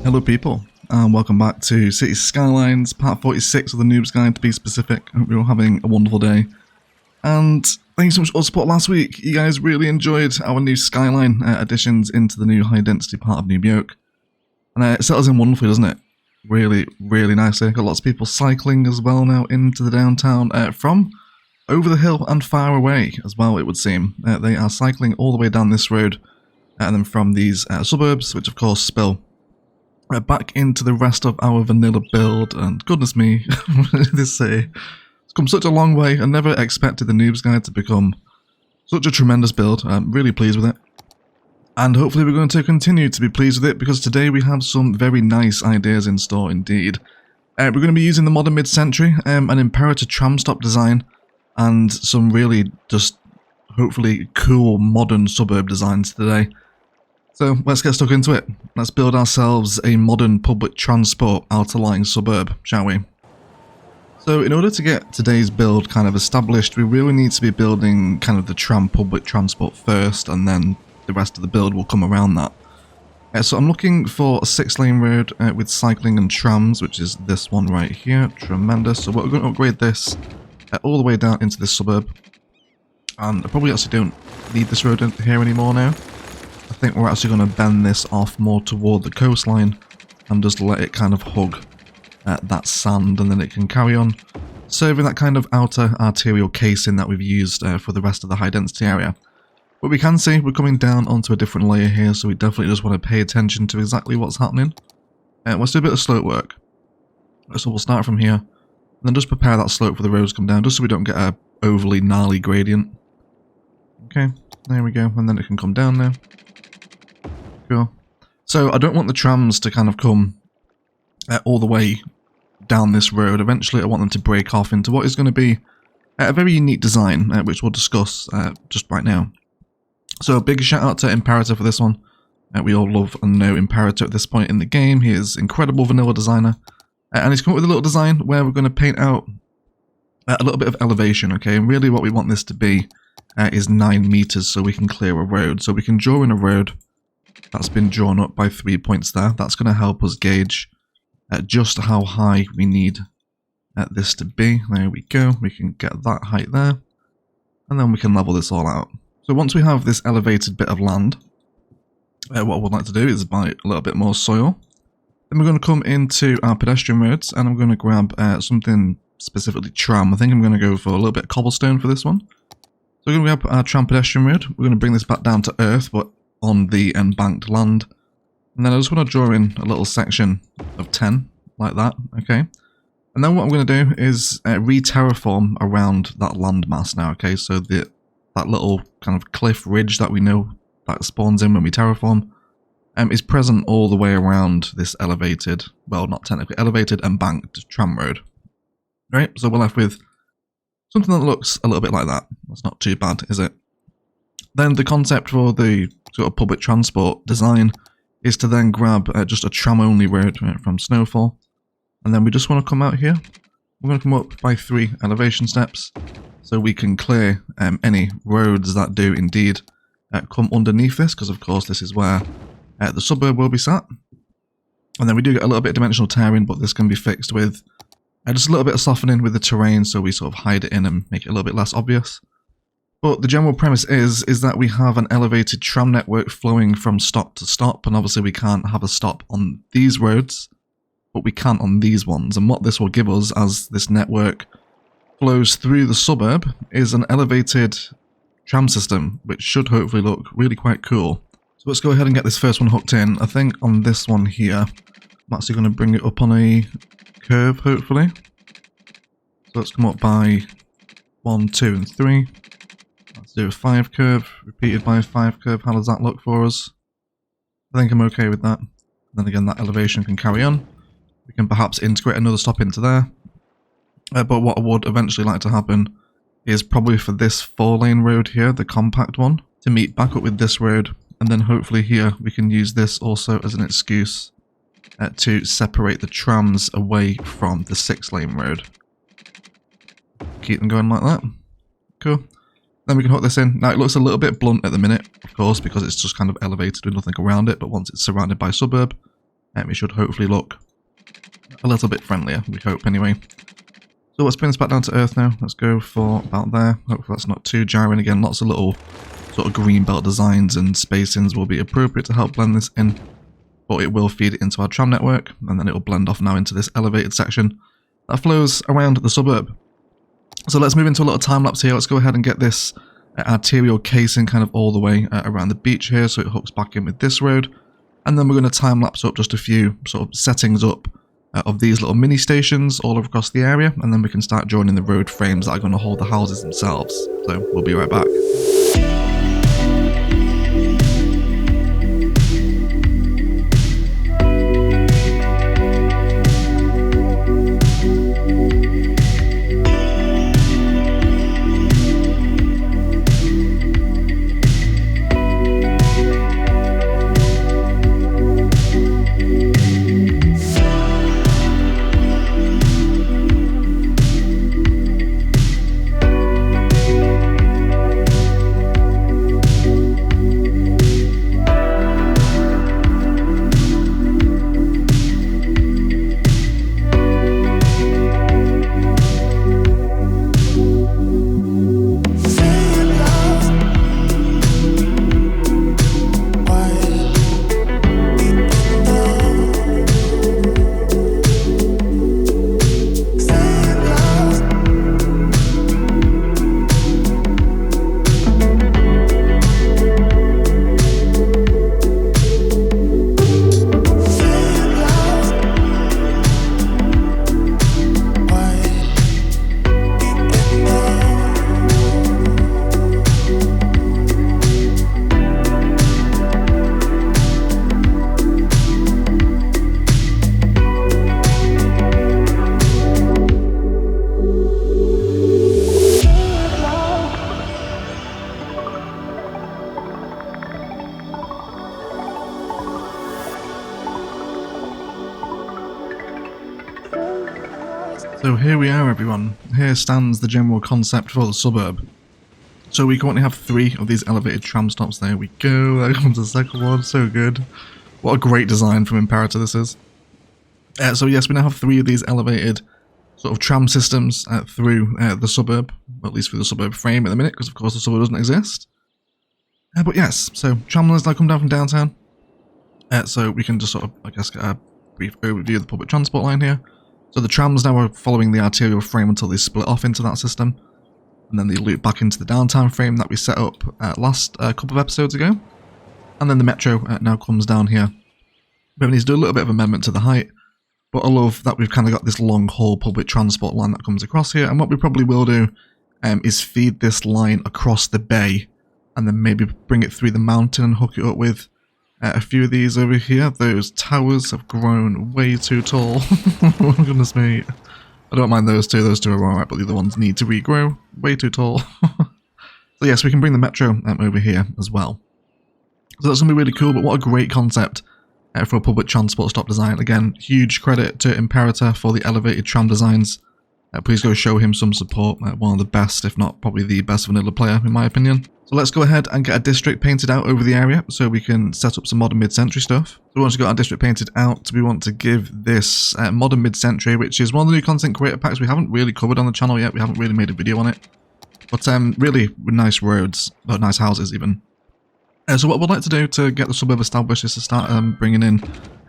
Hello people, and welcome back to City Skylines, part 46 of the Noobs Guide to be specific. I hope you're all having a wonderful day. And thank you so much for all the support last week. You guys really enjoyed our new Skyline additions into the new high density part of Noob Yoke. And it settles in wonderfully, doesn't it? Really, really nicely. Got lots of people cycling as well now into the downtown from over the hill and far away as well, it would seem. They are cycling all the way down this road and then from these suburbs, which of course spill back into the rest of our vanilla build. And goodness me, this city it's come such a long way. I never expected the Noobs Guide to become such a tremendous build. I'm really pleased with it. And hopefully we're going to continue to be pleased with it, because today we have some very nice ideas in store indeed. We're going to be using the modern mid-century, an Imperatur tram stop design, and some really just hopefully cool modern suburb designs today. So let's get stuck into it. Let's build ourselves a modern public transport outer-lying suburb, shall we? So in order to get today's build kind of established, we really need to be building kind of the tram public transport first, and then the rest of the build will come around that. So I'm looking for a 6-lane road with cycling and trams, which is this one right here. Tremendous. So we're going to upgrade this all the way down into this suburb. And I probably actually don't need this road here anymore now. I think we're actually going to bend this off more toward the coastline and just let it kind of hug that sand, and then it can carry on serving that kind of outer arterial casing that we've used for the rest of the high density area. But we can see we're coming down onto a different layer here, so we definitely just want to pay attention to exactly what's happening. Let's do a bit of slope work. So we'll start from here, and then just prepare that slope for the roads to come down, just so we don't get a overly gnarly gradient. Okay, there we go, and then it can come down now. Cool. So I don't want the trams to kind of come all the way down this road. Eventually I want them to break off into what is going to be a very unique design, which we'll discuss just right now. So a big shout out to Imperatur for this one. We all love and know Imperatur at this point in the game. He is incredible vanilla designer. And he's come up with a little design where we're going to paint out a little bit of elevation, okay? And really what we want this to be is 9 meters, so we can clear a road. So we can draw in a road that's been drawn up by 3 points there. That's going to help us gauge just how high we need this to be. There we go. We can get that height there. And then we can level this all out. So once we have this elevated bit of land, what I would like to do is buy a little bit more soil. Then we're going to come into our pedestrian roads, and I'm going to grab something specifically tram. I think I'm going to go for a little bit of cobblestone for this one. So we're going to grab our tram pedestrian road. We're going to bring this back down to earth, but on the embanked land. And then I just want to draw in a little section of 10, like that, okay? And then what I'm going to do is re-terraform around that landmass now, okay? So that little kind of cliff ridge that we know that spawns in when we terraform is present all the way around this elevated, well, not technically elevated, embanked tram road. Right, so we're left with something that looks a little bit like that. That's not too bad, is it? Then the concept for the sort of public transport design is to then grab just a tram-only road from Snowfall. And then we just want to come out here. We're going to come up by 3 elevation steps, so we can clear any roads that do indeed come underneath this, because of course this is where the suburb will be sat. And then we do get a little bit of dimensional tearing, but this can be fixed with just a little bit of softening with the terrain, so we sort of hide it in and make it a little bit less obvious. But the general premise is that we have an elevated tram network flowing from stop to stop, and obviously we can't have a stop on these roads, but we can on these ones. And what this will give us as this network flows through the suburb is an elevated tram system, which should hopefully look really quite cool. So let's go ahead and get this first one hooked in. I think on this one here, I'm actually going to bring it up on a curve, hopefully. So let's come up by 1, 2, and 3. Let's do a 5 curve, repeated by a 5 curve. How does that look for us? I think I'm okay with that. Then again, that elevation can carry on. We can perhaps integrate another stop into there. But what I would eventually like to happen is probably for this 4-lane road here, the compact one, to meet back up with this road. And then hopefully here we can use this also as an excuse to separate the trams away from the 6-lane road. Keep them going like that. Cool. Then we can hook this in. Now it looks a little bit blunt at the minute, of course, because it's just kind of elevated with nothing around it, but once it's surrounded by suburb, It should hopefully look a little bit friendlier, we hope anyway. So let's bring this back down to earth now. Let's go for about there. Hopefully that's not too jarring. Again, lots of little sort of green belt designs and spacings will be appropriate to help blend this in. But it will feed it into our tram network, and then it will blend off now into this elevated section that flows around the suburb. So let's move into a little time lapse here. Let's go ahead and get this arterial casing kind of all the way around the beach here, so it hooks back in with this road. And then we're going to time lapse up just a few sort of settings up of these little mini stations all across the area, and then we can start joining the road frames that are going to hold the houses themselves. So we'll be right back. So here we are, everyone. Here stands the general concept for the suburb. So we currently have 3 of these elevated tram stops. There we go. There comes the second one. So good. What a great design from Imperatur this is. So yes, we now have 3 of these elevated sort of tram systems through the suburb, at least through the suburb frame at the minute, because of course the suburb doesn't exist. But yes, so tram lines now come down from downtown. So we can just sort of, I guess, get a brief overview of the public transport line here. So the trams now are following the arterial frame until they split off into that system, and then they loop back into the downtown frame that we set up last couple of episodes ago. And then the metro now comes down here. We need to do a little bit of amendment to the height, but I love that we've kind of got this long haul public transport line that comes across here. And what we probably will do is feed this line across the bay, and then maybe bring it through the mountain and hook it up with a few of these over here. Those towers have grown way too tall. Oh goodness me. I don't mind those two are alright, but the other ones need to regrow. Way too tall. So yes, we can bring the metro over here as well. So that's going to be really cool, but what a great concept for a public transport stop design. Again, huge credit to Imperatur for the elevated tram designs. Please go show him some support. One of the best, if not probably the best vanilla player in my opinion. So let's go ahead and get a district painted out over the area so we can set up some modern mid-century stuff. So once we've got our district painted out, we want to give this modern mid-century, which is one of the new content creator packs we haven't really covered on the channel yet. We haven't really made a video on it. But really nice roads, or nice houses even. So what we'd like to do to get the suburb established is to start bringing in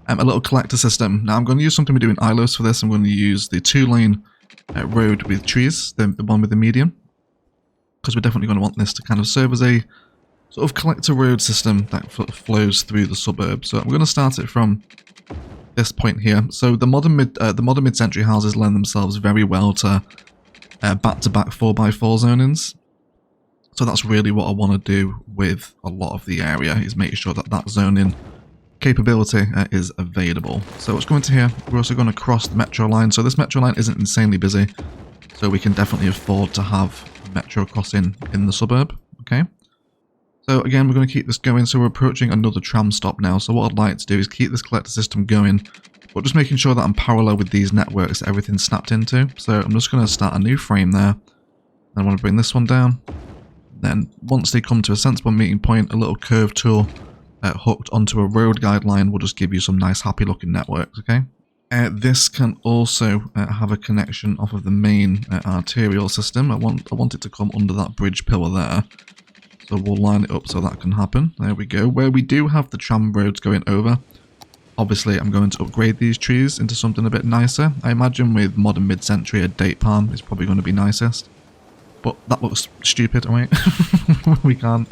a little collector system. Now I'm going to use something we do in ILOS for this. I'm going to use the 2-lane road with trees, the one with the median, because we're definitely going to want this to kind of serve as a sort of collector road system that flows through the suburb. So I'm going to start it from this point here. So the modern mid-century houses lend themselves very well to back-to-back 4x4 zonings. So that's really what I want to do with a lot of the area, is make sure that that zoning capability is available. So let's go into here. We're also going to cross the metro line. So this metro line isn't insanely busy, so we can definitely afford to have a metro crossing in the suburb. Okay. So again, we're going to keep this going. So we're approaching another tram stop now. So what I'd like to do is keep this collector system going, but just making sure that I'm parallel with these networks that everything's snapped into. So I'm just going to start a new frame there. I want to bring this one down. Then once they come to a sensible meeting point, a little curve tool hooked onto a road guideline will just give you some nice happy looking networks, okay? This can also have a connection off of the main arterial system. I want it to come under that bridge pillar there. So we'll line it up so that can happen. There we go. Where we do have the tram roads going over, obviously I'm going to upgrade these trees into something a bit nicer. I imagine with modern mid-century a date palm is probably going to be nicest. But that looks stupid, right? we can't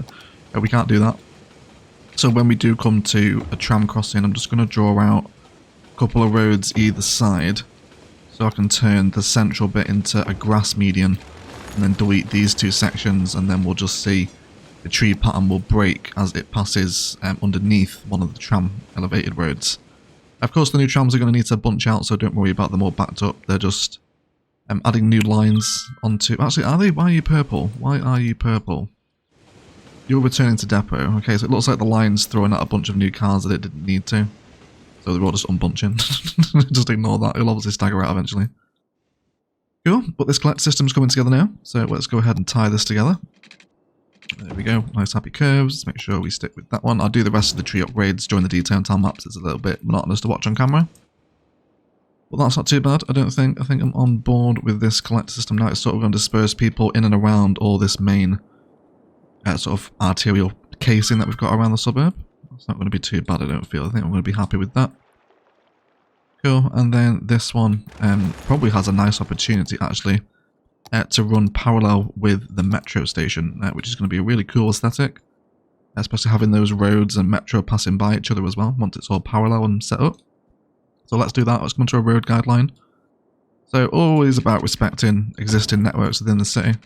do that. So when we do come to a tram crossing, I'm just going to draw out a couple of roads either side so I can turn the central bit into a grass median and then delete these two sections, and then we'll just see the tree pattern will break as it passes underneath one of the tram elevated roads. Of course, the new trams are going to need to bunch out, so don't worry about them all backed up. They're just adding new lines onto... Actually, are they? Why are you purple? Why are you purple? You're returning to depot. Okay, so it looks like the line's throwing out a bunch of new cars that it didn't need to. So they're all just unbunching. Just ignore that. It'll obviously stagger out eventually. Cool, but this collect system's coming together now. So let's go ahead and tie this together. There we go. Nice happy curves. Let's make sure we stick with that one. I'll do the rest of the tree upgrades during the detail time maps. It's a little bit monotonous to watch on camera. But that's not too bad, I don't think. I think I'm on board with this collect system now. It's sort of going to disperse people in and around all this main sort of arterial casing that we've got around the suburb. It's not going to be too bad, I don't feel. I think I'm going to be happy with that. Cool. And then this one probably has a nice opportunity, actually, to run parallel with the metro station, which is going to be a really cool aesthetic, especially having those roads and metro passing by each other as well, once it's all parallel and set up. So let's do that. Let's come to a road guideline. So always about respecting existing networks within the city.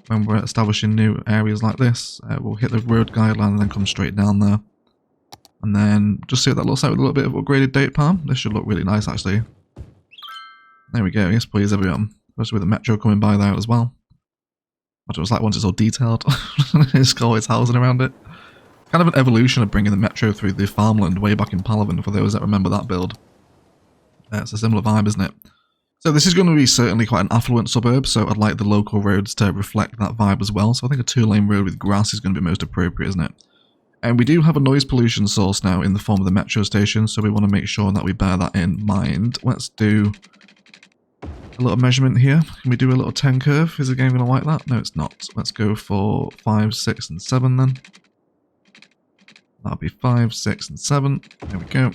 When we're establishing new areas like this, we'll hit the road guideline and then come straight down there. And then just see what that looks like with a little bit of upgraded date palm. This should look really nice, actually. There we go. Yes, please, everyone. Especially with the metro coming by there as well. What it was like once it's all detailed. It's got its housing around it. Kind of an evolution of bringing the metro through the farmland way back in Palaven, for those that remember that build. It's a similar vibe, isn't it? So this is going to be certainly quite an affluent suburb, so I'd like the local roads to reflect that vibe as well. So I think a 2-lane road with grass is going to be most appropriate, isn't it? And we do have a noise pollution source now in the form of the metro station, so we want to make sure that we bear that in mind. Let's do a little measurement here. Can we do a little 10 curve? Is the game going to like that? No, it's not. Let's go for 5, 6, and 7 then. That'll be 5, 6, and 7. There we go.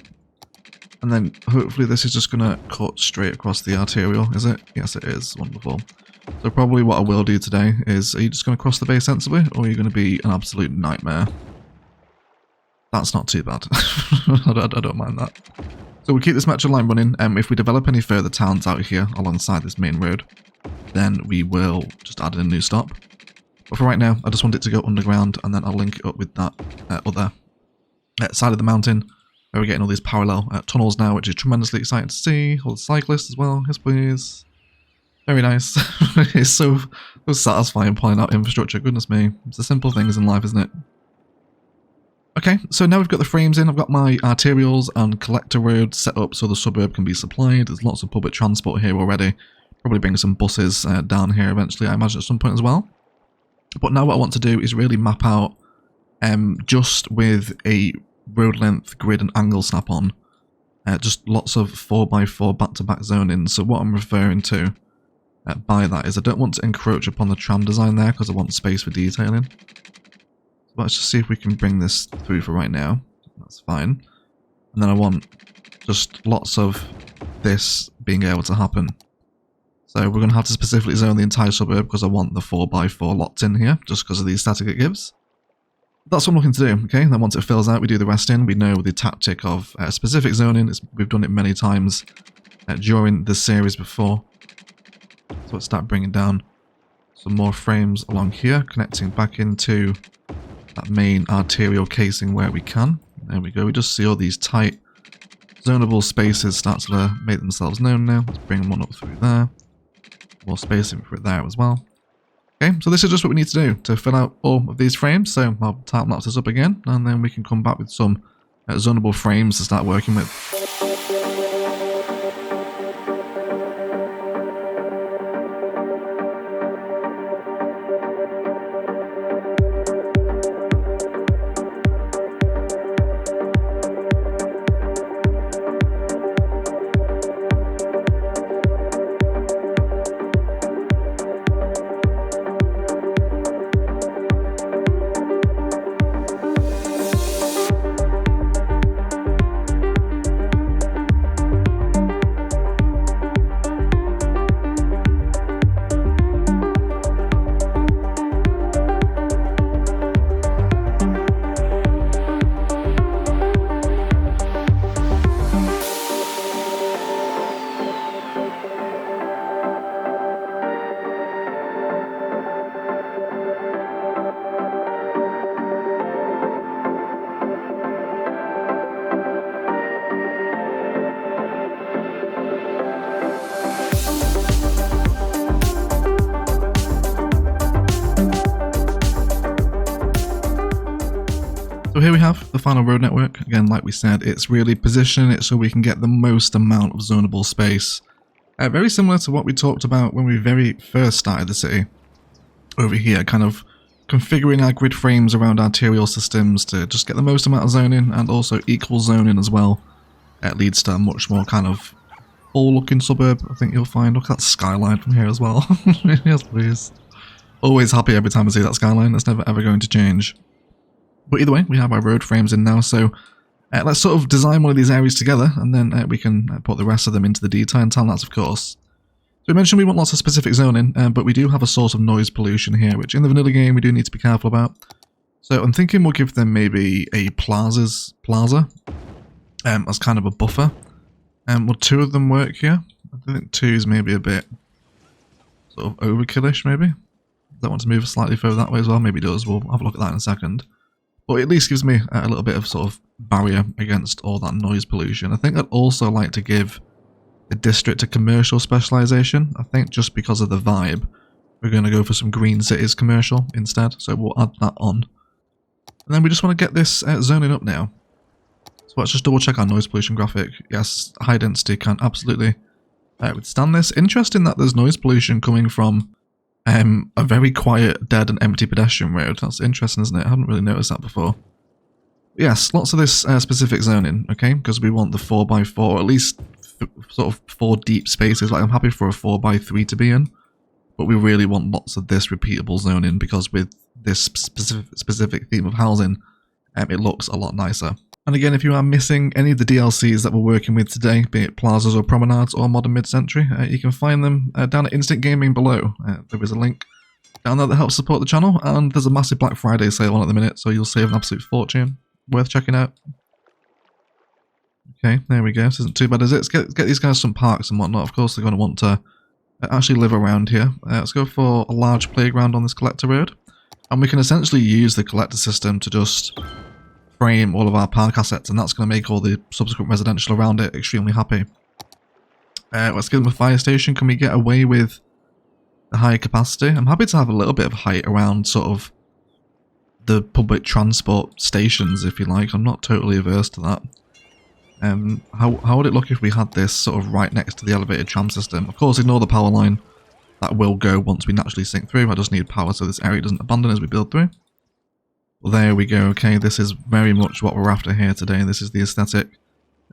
And then hopefully this is just going to cut straight across the arterial, is it? Yes, it is. Wonderful. So probably what I will do today is, are you just going to cross the bay sensibly, or are you going to be an absolute nightmare? That's not too bad. I don't mind that. So we'll keep this metro line running. If we develop any further towns out here alongside this main road, then we will just add in a new stop. But for right now, I just want it to go underground, and then I'll link it up with that other side of the mountain, where we're getting all these parallel tunnels now, which is tremendously exciting to see. All the cyclists as well. Yes, please. Very nice. It's so satisfying pulling out infrastructure. Goodness me. It's the simple things in life, isn't it? Okay, so now we've got the frames in. I've got my arterials and collector roads set up so the suburb can be supplied. There's lots of public transport here already. Probably bring some buses down here eventually, I imagine, at some point as well. But now what I want to do is really map out, just with a road length grid and angle snap on, just lots of 4x4 back-to-back zoning. So what I'm referring to by that is I don't want to encroach upon the tram design there because I want space for detailing. Let's just see if we can bring this through for right now. That's fine. And then I want just lots of this being able to happen. So we're going to have to specifically zone the entire suburb because I want the 4x4 locked in here, just because of the aesthetic it gives. That's what I'm looking to do, okay? And then once it fills out, we do the rest in. We know the tactic of specific zoning. We've done it many times during the series before. So let's start bringing down some more frames along here, connecting back into that main arterial casing where we can. There we go. We just see all these tight zonable spaces start to make themselves known now. Let's bring one up through there. More spacing for it there as well. Okay, so this is just what we need to do to fill out all of these frames. So I'll time lapse this up again, and then we can come back with some zonable frames to start working with. here we have the final road network. Again, like we said, it's really positioning it so we can get the most amount of zonable space. Very similar to what we talked about when we very first started the city. Over here, kind of configuring our grid frames around arterial systems to just get the most amount of zoning and also equal zoning as well. It leads to a much more kind of full looking suburb, I think you'll find. Look at that skyline from here as well. Yes, please. Always happy every time I see that skyline. That's never ever going to change. But either way, we have our road frames in now, so let's sort of design one of these areas together, and then we can put the rest of them into the detail and timelapse, of course. So we mentioned we want lots of specific zoning, but we do have a source of noise pollution here, which in the vanilla game we do need to be careful about. So I'm thinking we'll give them maybe a plaza as kind of a buffer. Will 2 of them work here? I think 2 is maybe a bit sort of overkillish, maybe. Don't want to move slightly further that way as well. Maybe it does. We'll have a look at that in a second. But it at least gives me a little bit of sort of barrier against all that noise pollution. I think I'd also like to give the district a commercial specialization. I think just because of the vibe, we're going to go for some green cities commercial instead. So we'll add that on. And then we just want to get this zoning up now. So let's just double check our noise pollution graphic. Yes, high density can absolutely withstand this. Interesting that there's noise pollution coming from a very quiet, dead and empty pedestrian road. That's interesting, isn't it? I hadn't really noticed that before. Yes, lots of this specific zoning, okay? Because we want the 4x4, or at least sort of 4 deep spaces. Like, I'm happy for a 4x3 to be in, but we really want lots of this repeatable zoning because with this specific theme of housing, it looks a lot nicer. And again, if you are missing any of the DLCs that we're working with today, be it plazas or promenades or modern mid-century, you can find them down at Instant Gaming below. There is a link down there that helps support the channel, and there's a massive Black Friday sale on at the minute, so you'll save an absolute fortune. Worth checking out. Okay, there we go. This isn't too bad, is it? Let's get these guys some parks and whatnot. Of course, they're going to want to actually live around here. Let's go for a large playground on this collector road, and we can essentially use the collector system to just frame all of our park assets, and that's going to make all the subsequent residential around it extremely happy. Let's give them a fire station. Can we get away with the higher capacity? I'm happy to have a little bit of height around sort of the public transport stations, if you like. I'm not totally averse to that. How would it look if we had this sort of right next to the elevated tram system? Of course, ignore the power line. That will go once we naturally sink through. I just need power so this area doesn't abandon as we build through. Well, there we go. Okay, this is very much what we're after here today. This is the aesthetic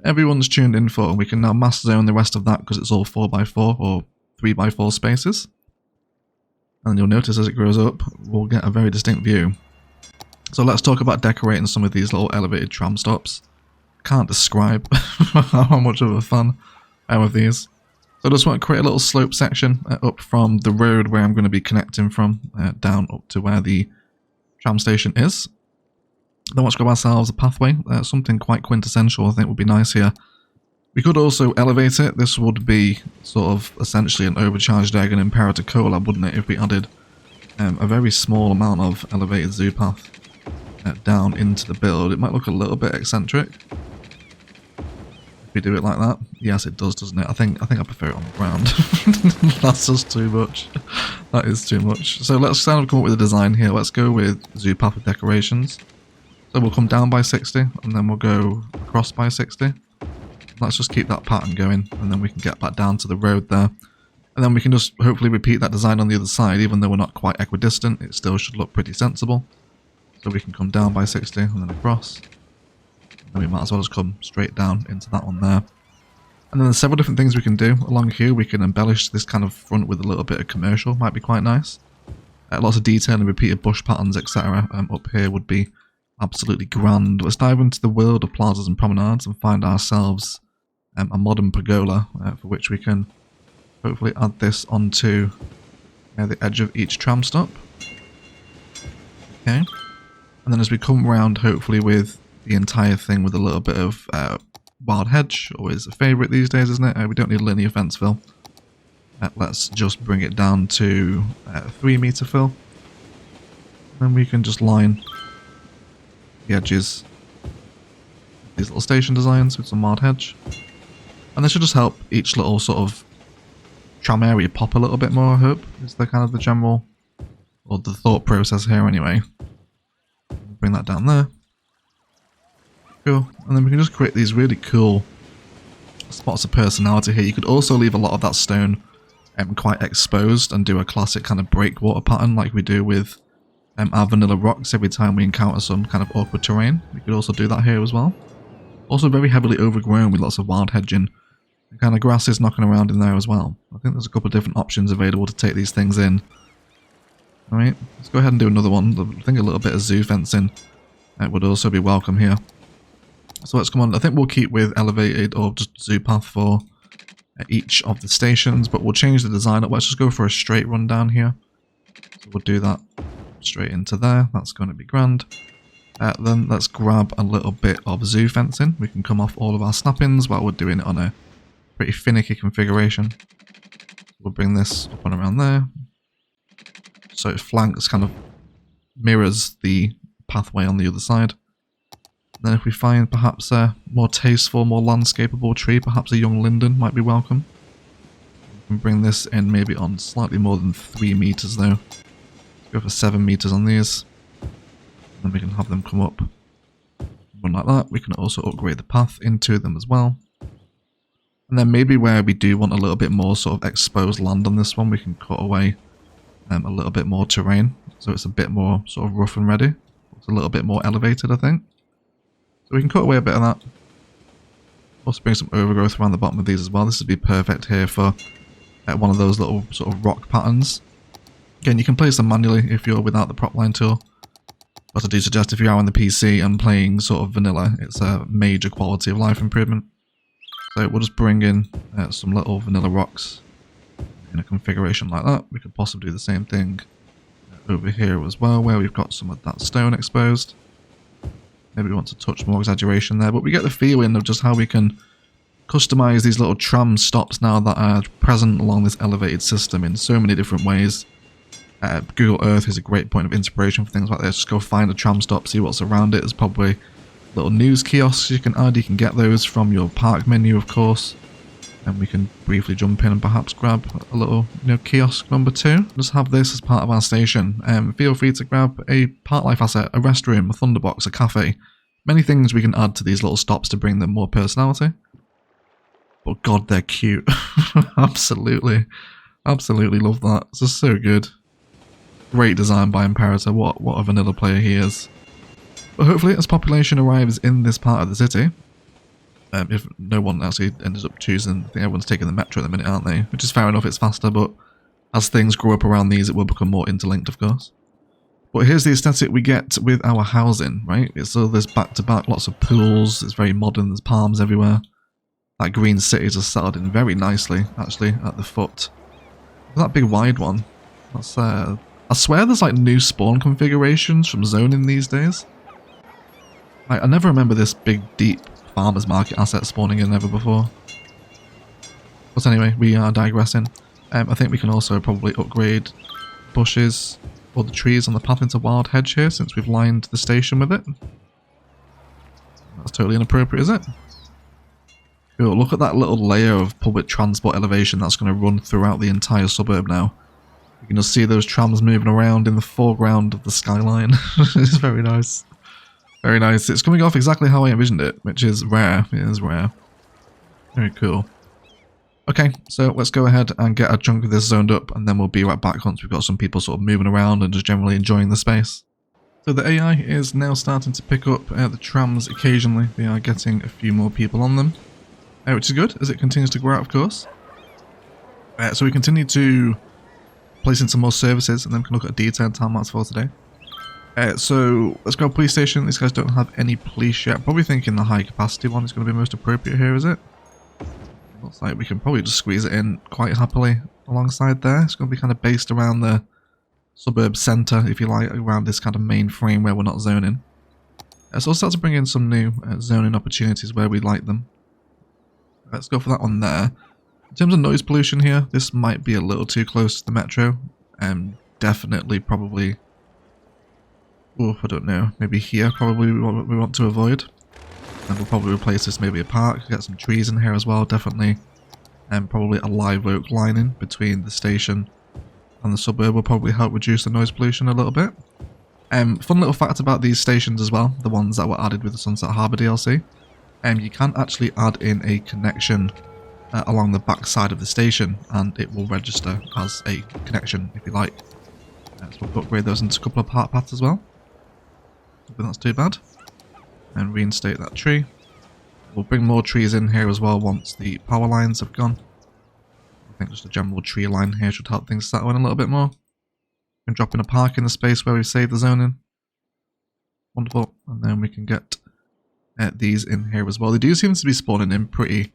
everyone's tuned in for, and we can now mass zone the rest of that because it's all 4x4 or 3x4 spaces. And you'll notice as it grows up, we'll get a very distinct view. So let's talk about decorating some of these little elevated tram stops. Can't describe how much of a fun I am with these. So I just want to create a little slope section up from the road where I'm going to be connecting from down up to where the tram station is. Then let's grab ourselves a pathway. Something quite quintessential I think would be nice here. We could also elevate it. This would be sort of essentially an overcharged egg and Imperatur collab, wouldn't it, if we added a very small amount of elevated zoo path down into the build. It might look a little bit eccentric if we do it like that. Yes, it does, doesn't it? I think I prefer it on the ground. That's just too much. That is too much. So let's kind of come up with a design here. Let's go with zoo path with decorations. So we'll come down by 60 and then we'll go across by 60. Let's just keep that pattern going, and then we can get back down to the road there. And then we can just hopefully repeat that design on the other side. Even though we're not quite equidistant, it still should look pretty sensible. So we can come down by 60 and then across. And we might as well just come straight down into that one there. And then there's several different things we can do. Along here we can embellish this kind of front with a little bit of commercial. Might be quite nice. Lots of detail and repeated bush patterns, etc. Up here would be absolutely grand. Let's dive into the world of plazas and promenades and find ourselves a modern pergola for which we can hopefully add this onto the edge of each tram stop. Okay, and then as we come around, hopefully with the entire thing with a little bit of wild hedge, always a favourite these days, isn't it? We don't need linear fence fill. Let's just bring it down to 3 meter fill, and we can just line the edges of these little station designs with some wild hedge. And this should just help each little sort of tram area pop a little bit more, I hope. Is the kind of the general, or the thought process here anyway. Bring that down there. Cool. And then we can just create these really cool spots of personality here. You could also leave a lot of that stone quite exposed and do a classic kind of breakwater pattern like we do with our vanilla rocks every time we encounter some kind of awkward terrain. We could also do that here as well. Also very heavily overgrown with lots of wild hedging. And kind of grasses knocking around in there as well. I think there's a couple of different options available to take these things in. Alright, let's go ahead and do another one. I think a little bit of zoo fencing would also be welcome here. So let's come on. I think we'll keep with elevated or just zoo path for each of the stations, but we'll change the design up. Let's just go for a straight run down here. So we'll do that straight into there. That's going to be grand. Then let's grab a little bit of zoo fencing. We can come off all of our snap-ins while we're doing it on a pretty finicky configuration. We'll bring this up and around there. So it flanks, kind of mirrors the pathway on the other side. Then if we find perhaps a more tasteful, more landscapable tree, perhaps a young linden might be welcome. We can bring this in maybe on slightly more than 3 meters though. Let's go for 7 meters on these. Then we can have them come up. One like that. We can also upgrade the path into them as well. And then maybe where we do want a little bit more sort of exposed land on this one, we can cut away a little bit more terrain. So it's a bit more sort of rough and ready. It's a little bit more elevated, I think. So we can cut away a bit of that. Also bring some overgrowth around the bottom of these as well. This would be perfect here for one of those little sort of rock patterns. Again, you can place them manually if you're without the prop line tool. But I do suggest if you are on the PC and playing sort of vanilla, it's a major quality of life improvement. So we'll just bring in some little vanilla rocks in a configuration like that. We could possibly do the same thing over here as well, where we've got some of that stone exposed. Maybe we want to touch more exaggeration there, but we get the feeling of just how we can customize these little tram stops now that are present along this elevated system in so many different ways. Google Earth is a great point of inspiration for things like this. Just go find a tram stop, see what's around it. There's probably little news kiosks you can add. You can get those from your park menu, of course. And we can briefly jump in and perhaps grab a little, kiosk number 2. Just have this as part of our station. Feel free to grab a park life asset, a restroom, a thunderbox, a cafe. Many things we can add to these little stops to bring them more personality. But god, they're cute. Absolutely. Absolutely love that. It's just so good. Great design by Imperatur. What a vanilla player he is. But hopefully as population arrives in this part of the city, if no one actually ends up choosing, I think everyone's taking the metro at the minute, aren't they? Which is fair enough, it's faster, but as things grow up around these, it will become more interlinked, of course. But here's the aesthetic we get with our housing, right? It's all this back-to-back, lots of pools, it's very modern, there's palms everywhere. That green city just settled in very nicely, actually, at the foot. That big wide one. That's, I swear there's like new spawn configurations from zoning these days. I never remember this big, deep farmer's market asset spawning in ever before. But anyway, we are digressing. I think we can also probably upgrade bushes or the trees on the path into wild hedge here, since we've lined the station with it. That's totally inappropriate, is it? Cool, look at that little layer of public transport elevation that's going to run throughout the entire suburb now. You can just see those trams moving around in the foreground of the skyline. It's very nice. Very nice. It's coming off exactly how I envisioned it, which is rare. It is rare. Very cool. Okay, so let's go ahead and get a chunk of this zoned up, and then we'll be right back once we've got some people sort of moving around and just generally enjoying the space. So the AI is now starting to pick up the trams occasionally. They are getting a few more people on them, which is good as it continues to grow out, of course. So we continue to place in some more services, and then we can look at detailed time lapse for today. So let's go police station. These guys don't have any police yet. Probably thinking the high capacity one is going to be most appropriate here, is it? Looks like we can probably just squeeze it in quite happily alongside there. It's going to be kind of based around the suburb centre, if you like, around this kind of main frame where we're not zoning. So we'll start to bring in some new zoning opportunities where we like them. Let's go for that one there. In terms of noise pollution here, this might be a little too close to the metro. Definitely, probably... Oh, I don't know. Maybe here, probably what we want to avoid. And we'll probably replace this maybe a park. Get some trees in here as well, definitely. And probably a live oak lining between the station and the suburb will probably help reduce the noise pollution a little bit. Fun little fact about these stations as well, the ones that were added with the Sunset Harbour DLC. You can actually add in a connection along the back side of the station, and it will register as a connection if you like. So we'll upgrade those into a couple of part paths as well. But that's too bad. And reinstate that tree. We'll bring more trees in here as well once the power lines have gone. I think just a general tree line here should help things settle in a little bit more. And drop in a park in the space where we've saved the zoning. Wonderful. And then we can get these in here as well. They do seem to be spawning in pretty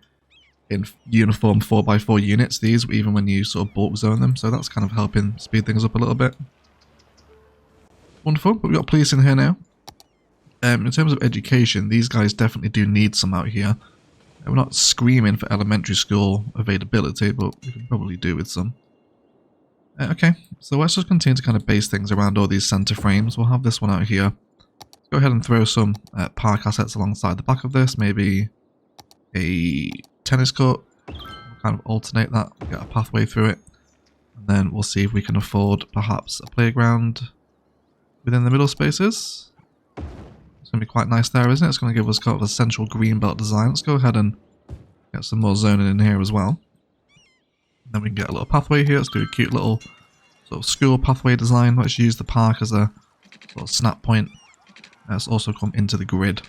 in uniform 4x4 units, these, even when you sort of bulk zone them. So that's kind of helping speed things up a little bit. Wonderful. But we've got police in here now. In terms of education, these guys definitely do need some out here. We're not screaming for elementary school availability, but we can probably do with some. Okay, so let's just continue to kind of base things around all these center frames. We'll have this one out here. Let's go ahead and throw some park assets alongside the back of this. Maybe a tennis court. We'll kind of alternate that, get a pathway through it. And then we'll see if we can afford perhaps a playground within the middle spaces. It's going to be quite nice there, isn't it? It's going to give us kind of a central green belt design. Let's go ahead and get some more zoning in here as well. Then we can get a little pathway here. Let's do a cute little sort of school pathway design. Let's use the park as a sort of snap point. Let's also come into the grid.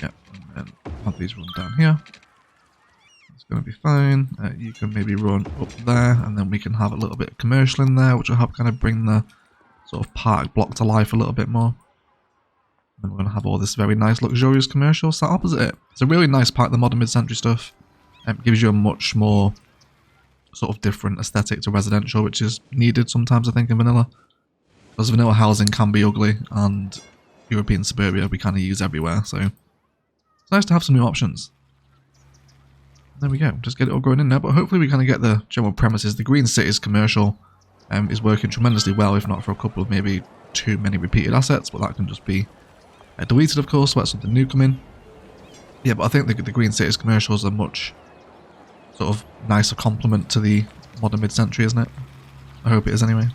Yep, and then have these run down here. It's going to be fine. You can maybe run up there, and then we can have a little bit of commercial in there, which will help kind of bring the sort of park block to life a little bit more. And then we're going to have all this very nice luxurious commercial sat opposite it. It's a really nice park, the modern mid-century stuff. It gives you a much more sort of different aesthetic to residential, which is needed sometimes, I think, in vanilla. Because vanilla housing can be ugly, and European suburbia we kind of use everywhere, so it's nice to have some new options. There we go, just get it all going in now, but hopefully we kind of get the general premises. The Green Cities commercial is working tremendously well, if not for a couple of maybe too many repeated assets, but that can just be deleted, of course, let something new come in. Yeah, but I think the Green Cities commercials are much sort of nicer complement to the modern mid-century, isn't it? I hope it is anyway.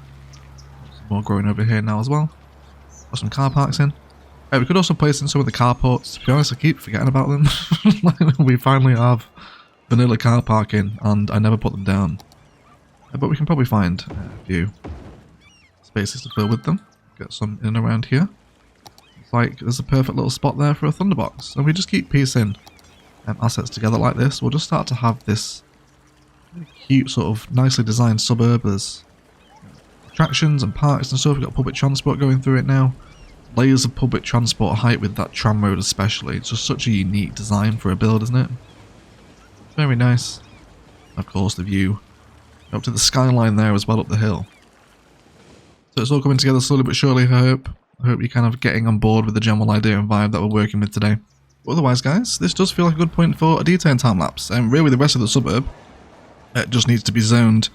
Some more growing over here now as well. Got some car parks in. We could also place in some of the carports. To be honest, I keep forgetting about them. We finally have vanilla car parking, and I never put them down. But we can probably find a few spaces to fill with them. Get some in and around here. It's like there's a perfect little spot there for a thunderbox. And we just keep piecing assets together like this. We'll just start to have this really cute sort of nicely designed suburb. There's attractions and parks and stuff. We've got public transport going through it now. Layers of public transport height with that tram road especially. It's just such a unique design for a build, isn't it? Very nice. Of course, the view up to the skyline there as well up the hill. So it's all coming together slowly but surely, I hope. I hope you're kind of getting on board with the general idea and vibe that we're working with today. Otherwise, guys, this does feel like a good point for a detailing time-lapse, and really the rest of the suburb just needs to be zoned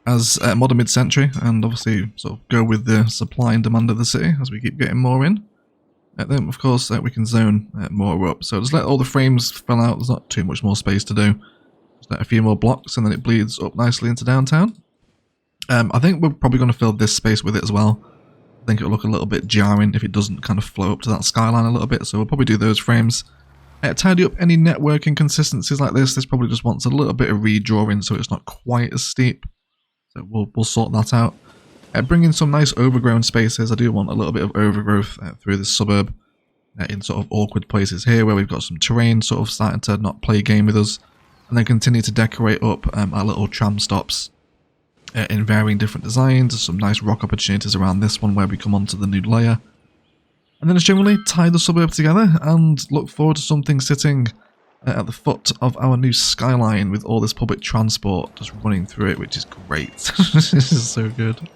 as modern mid-century, and obviously sort of go with the supply and demand of the city as we keep getting more in. Then, of course, we can zone more up. So just let all the frames fill out. There's not too much more space to do. Just let a few more blocks, and then it bleeds up nicely into downtown. I think we're probably going to fill this space with it as well. I think it'll look a little bit jarring if it doesn't kind of flow up to that skyline a little bit, so we'll probably do those frames. Tidy up any network inconsistencies like this. This probably just wants a little bit of redrawing so it's not quite as steep. So we'll sort that out. Bring in some nice overgrown spaces. I do want a little bit of overgrowth through this suburb in sort of awkward places here where we've got some terrain sort of starting to not play a game with us. And then continue to decorate up our little tram stops in varying different designs. There's some nice rock opportunities around this one where we come onto the new layer. And then just generally tie the suburb together and look forward to something sitting at the foot of our new skyline with all this public transport just running through it, which is great. This is so good.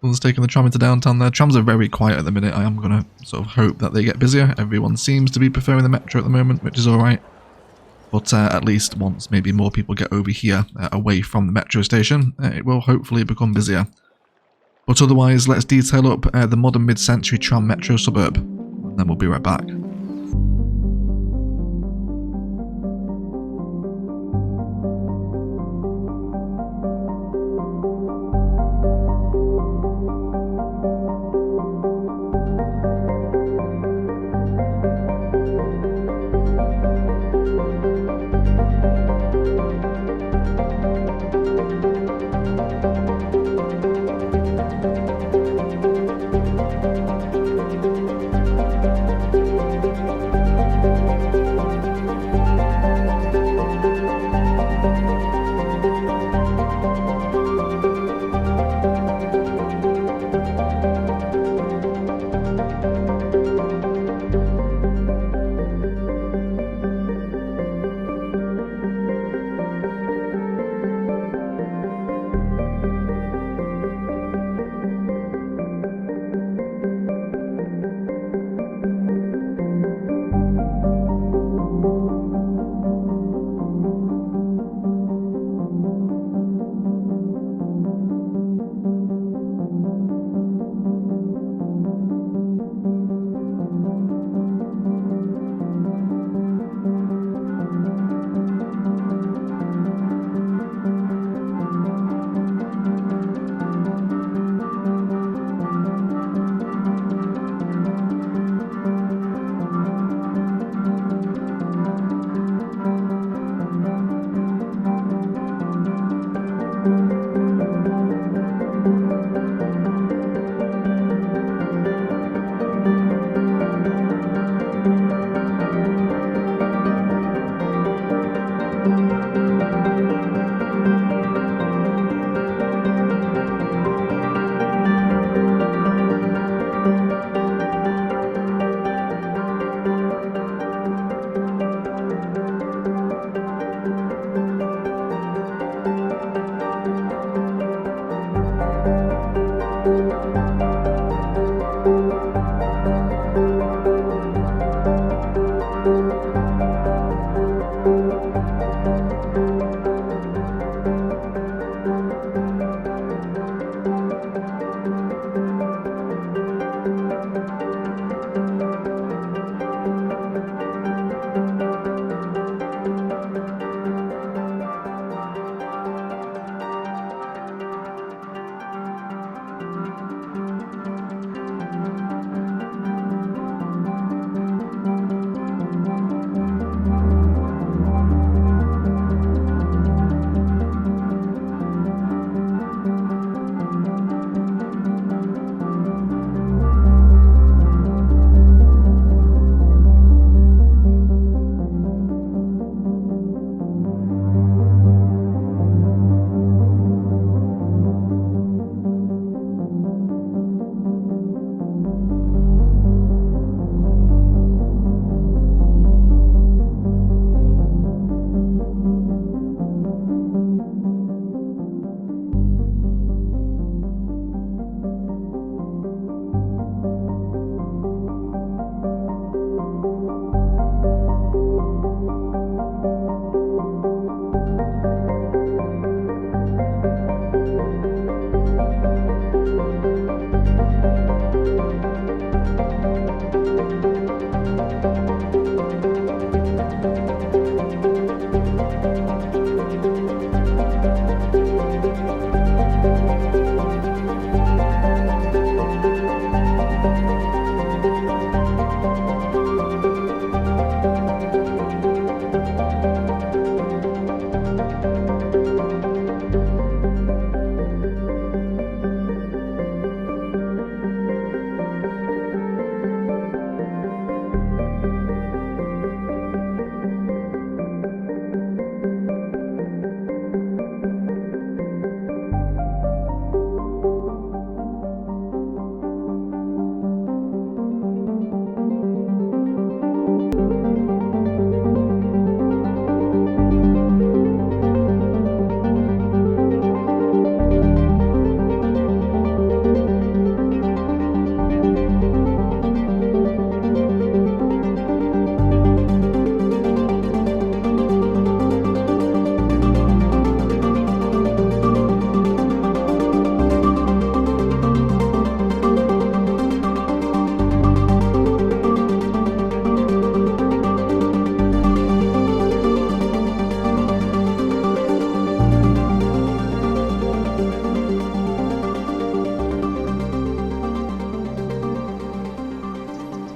Someone's taking the tram into downtown there. Trams are very quiet at the minute. I am going to sort of hope that they get busier. Everyone seems to be preferring the metro at the moment, which is alright. But at least once maybe more people get over here away from the metro station, it will hopefully become busier. But otherwise, let's detail up the modern mid-century tram metro suburb, and then we'll be right back.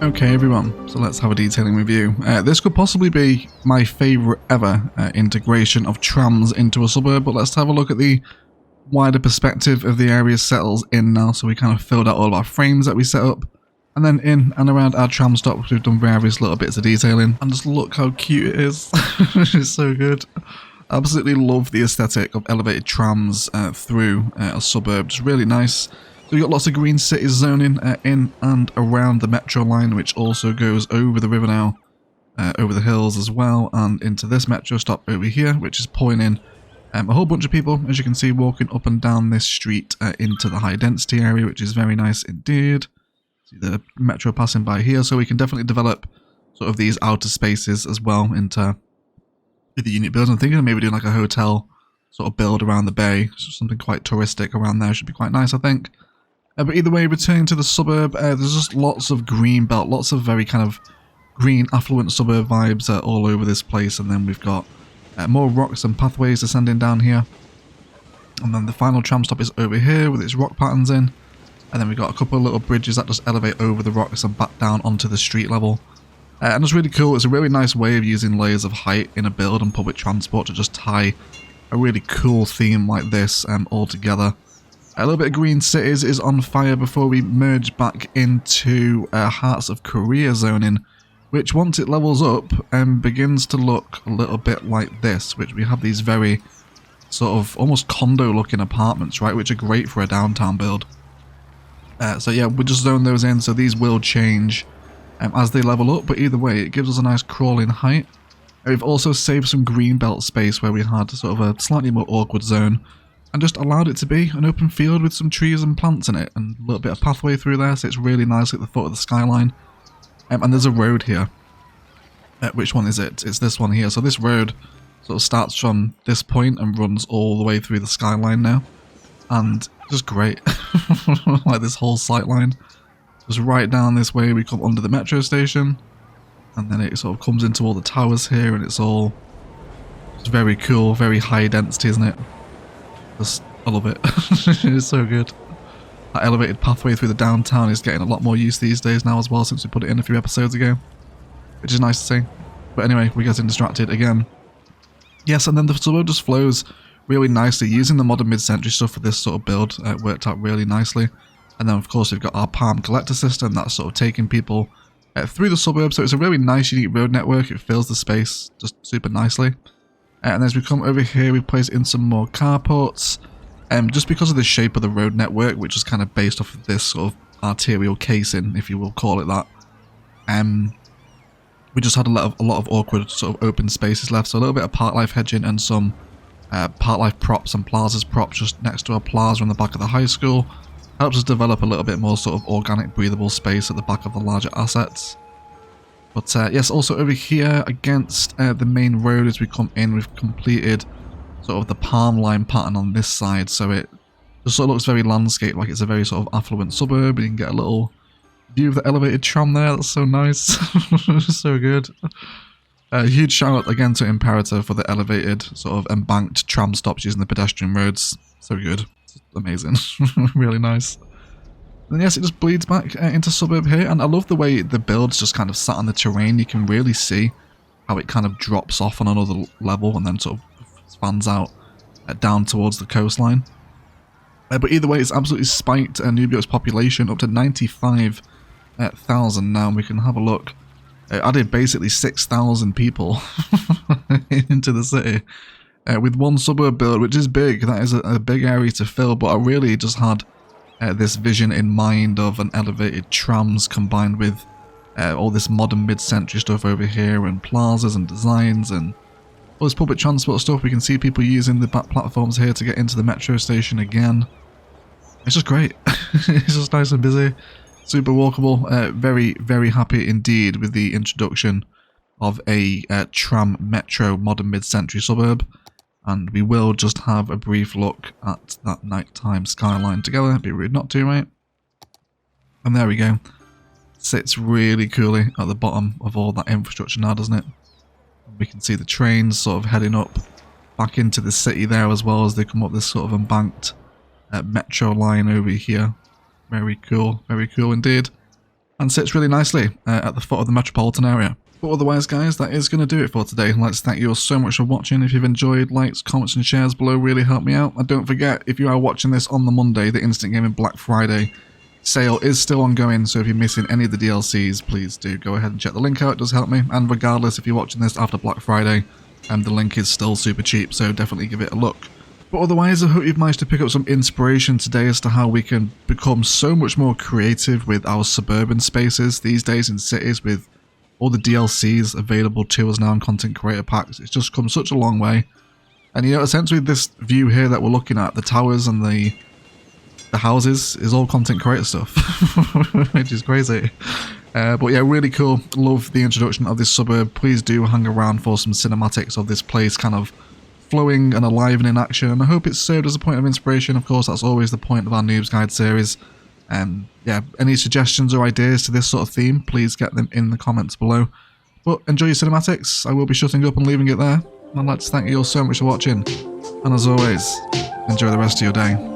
Okay everyone, so let's have a detailing review. This could possibly be my favourite ever integration of trams into a suburb, but let's have a look at the wider perspective of the area settles in now. So we kind of filled out all of our frames that we set up, and then in and around our tram stops we've done various little bits of detailing, and just look how cute it is. It's so good. I absolutely love the aesthetic of elevated trams through a suburb. It's really nice. So we've got lots of green cities zoning in and around the metro line, which also goes over the river now, over the hills as well, and into this metro stop over here, which is pulling in a whole bunch of people, as you can see, walking up and down this street into the high density area, which is very nice indeed. See the metro passing by here, so we can definitely develop sort of these outer spaces as well into the unit builds. I'm thinking of maybe doing like a hotel sort of build around the bay, so something quite touristic around there should be quite nice, I think. But either way, returning to the suburb, there's just lots of green belt, lots of very kind of green, affluent suburb vibes all over this place. And then we've got more rocks and pathways descending down here. And then the final tram stop is over here with its rock patterns in. And then we've got a couple of little bridges that just elevate over the rocks and back down onto the street level. And it's really cool. It's a really nice way of using layers of height in a build and public transport to just tie a really cool theme like this all together. A little bit of green cities is on fire before we merge back into Hearts of Korea zoning, which once it levels up begins to look a little bit like this, which we have these very sort of almost condo looking apartments, right, which are great for a downtown build. So yeah, we'll just zone those in, so these will change as they level up, but either way it gives us a nice crawling height. We've also saved some green belt space where we had sort of a slightly more awkward zone, and just allowed it to be an open field with some trees and plants in it, and a little bit of pathway through there, so it's really nice at the foot of the skyline. And there's a road here, Which one is it? It's this one here. So this road sort of starts from this point and runs all the way through the skyline now. And just great. Like this whole sight line. Just right down this way we come under the metro station. And then it sort of comes into all the towers here, and it's all just very cool, very high density, isn't it? Just, I love it. It's so good. That elevated pathway through the downtown is getting a lot more use these days now as well, since we put it in a few episodes ago. Which is nice to see. But anyway, we're getting distracted again. Yes, and then the suburb just flows really nicely. Using the modern mid-century stuff for this sort of build worked out really nicely. And then of course we've got our Palm collector system that's sort of taking people through the suburb. So it's a really nice, unique road network. It fills the space just super nicely. And as we come over here, we place in some more carports. Just because of the shape of the road network, which is kind of based off of this sort of arterial casing, if you will call it that. We just had a lot of awkward sort of open spaces left, so a little bit of park life hedging and some park life props and plazas props just next to a plaza in the back of the high school. Helps us develop a little bit more sort of organic breathable space at the back of the larger assets. But yes, also over here against the main road as we come in, we've completed sort of the palm line pattern on this side, so it just sort of looks very landscape, like it's a very sort of affluent suburb. You can get a little view of the elevated tram there. That's so nice. So good. Huge shout out again to Imperatur for the elevated sort of embanked tram stops using the pedestrian roads. So good. It's amazing. Really nice. And yes, it just bleeds back into suburb here, and I love the way the build's just kind of sat on the terrain. You can really see how it kind of drops off on another level and then sort of fans out down towards the coastline. But either way, it's absolutely spiked Nubio's population up to 95,000 now. We can have a look. Added basically 6,000 people into the city with one suburb build, which is big. That is a big area to fill, but I really just had this vision in mind of an elevated trams combined with all this modern mid-century stuff over here, and plazas and designs and all this public transport stuff. We can see people using the back platforms here to get into the metro station again. It's just great. It's just nice and busy, super walkable. Very, very happy indeed with the introduction of a tram metro modern mid-century suburb. And we will just have a brief look at that nighttime skyline together. It'd be rude not to, right? And there we go. Sits really coolly at the bottom of all that infrastructure now, doesn't it? We can see the trains sort of heading up back into the city there, as well as they come up this sort of embanked metro line over here. Very cool indeed. And sits really nicely at the foot of the metropolitan area. But otherwise, guys, that is going to do it for today. I'd like to thank you all so much for watching. If you've enjoyed, likes, comments and shares below really help me out. And don't forget, if you are watching this on the Monday, the Instant Gaming Black Friday sale is still ongoing, so if you're missing any of the DLCs, please do go ahead and check the link out. It does help me. And regardless, if you're watching this after Black Friday, the link is still super cheap, so definitely give it a look. But otherwise, I hope you've managed to pick up some inspiration today as to how we can become so much more creative with our suburban spaces these days in cities, with all the DLCs available to us now in content creator packs. It's just come such a long way. And you know, essentially this view here that we're looking at, the towers and the houses, is all content creator stuff, which is crazy. But yeah, really cool. Love the introduction of this suburb. Please do hang around for some cinematics of this place kind of flowing and alive and in action. I hope it's served as a point of inspiration. Of course, that's always the point of our Noobs Guide series. Yeah, any suggestions or ideas to this sort of theme, please get them in the comments below. But enjoy your cinematics. I will be shutting up and leaving it there. I'd like to thank you all so much for watching. And as always, enjoy the rest of your day.